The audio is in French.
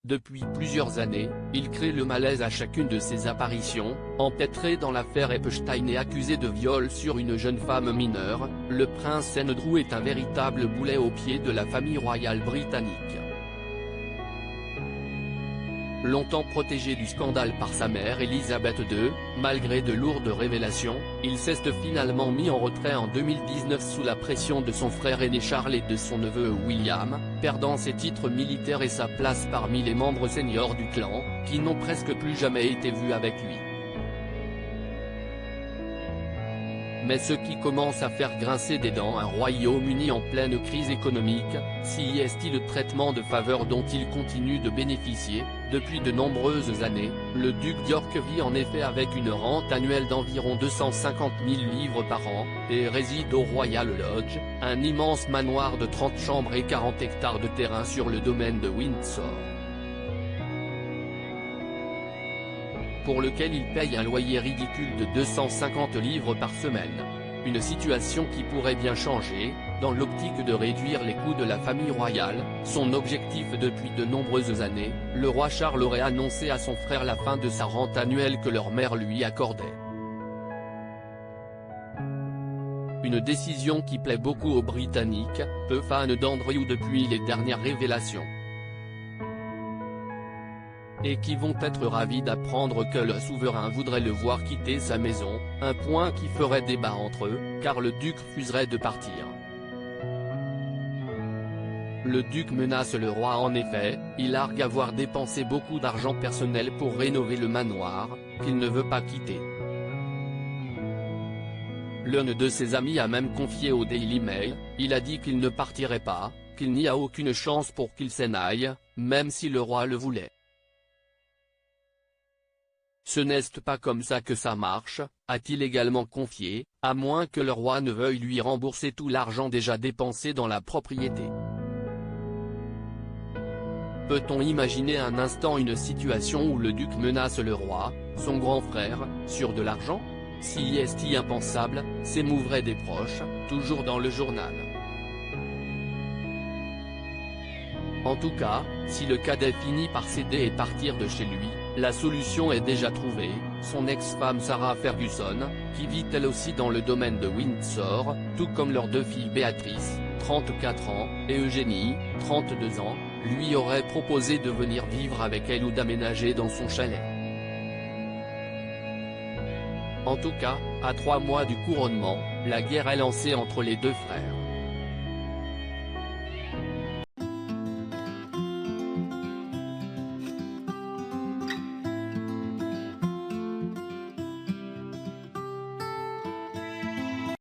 Depuis plusieurs années, il crée le malaise à chacune de ses apparitions, empêtré dans l'affaire Epstein et accusé de viol sur une jeune femme mineure, le prince Andrew est un véritable boulet au pied de la famille royale britannique. Longtemps protégé du scandale par sa mère Elisabeth II, malgré de lourdes révélations, il s'est finalement mis en retrait en 2019 sous la pression de son frère aîné Charles et de son neveu William, perdant ses titres militaires et sa place parmi les membres seniors du clan, qui n'ont presque plus jamais été vus avec lui. Mais ce qui commence à faire grincer des dents un Royaume-Uni en pleine crise économique, c'est le traitement de faveur dont il continue de bénéficier. Depuis de nombreuses années, le duc d'York vit en effet avec une rente annuelle d'environ 250 000 livres par an, et réside au Royal Lodge, un immense manoir de 30 chambres et 40 hectares de terrain sur le domaine de Windsor, pour lequel il paye un loyer ridicule de 250 livres par semaine. Une situation qui pourrait bien changer, dans l'optique de réduire les coûts de la famille royale, son objectif depuis de nombreuses années. Le roi Charles aurait annoncé à son frère la fin de sa rente annuelle que leur mère lui accordait. Une décision qui plaît beaucoup aux Britanniques, peu fans d'Andrew depuis les dernières révélations, et qui vont être ravis d'apprendre que le souverain voudrait le voir quitter sa maison, un point qui ferait débat entre eux, car le duc refuserait de partir. Le duc menace le roi en effet, il argue avoir dépensé beaucoup d'argent personnel pour rénover le manoir, qu'il ne veut pas quitter. L'un de ses amis a même confié au Daily Mail, il a dit qu'il ne partirait pas, qu'il n'y a aucune chance pour qu'il s'en aille, même si le roi le voulait. Ce n'est pas comme ça que ça marche, a-t-il également confié, à moins que le roi ne veuille lui rembourser tout l'argent déjà dépensé dans la propriété. Peut-on imaginer un instant une situation où le duc menace le roi, son grand frère, sur de l'argent? Si est impensable, s'émouvraient des proches, toujours dans le journal. En tout cas, si le cadet finit par céder et partir de chez lui, la solution est déjà trouvée, son ex-femme Sarah Ferguson, qui vit elle aussi dans le domaine de Windsor, tout comme leurs deux filles Béatrice, 34 ans, et Eugénie, 32 ans, lui aurait proposé de venir vivre avec elle ou d'aménager dans son chalet. En tout cas, à 3 mois du couronnement, la guerre est lancée entre les deux frères.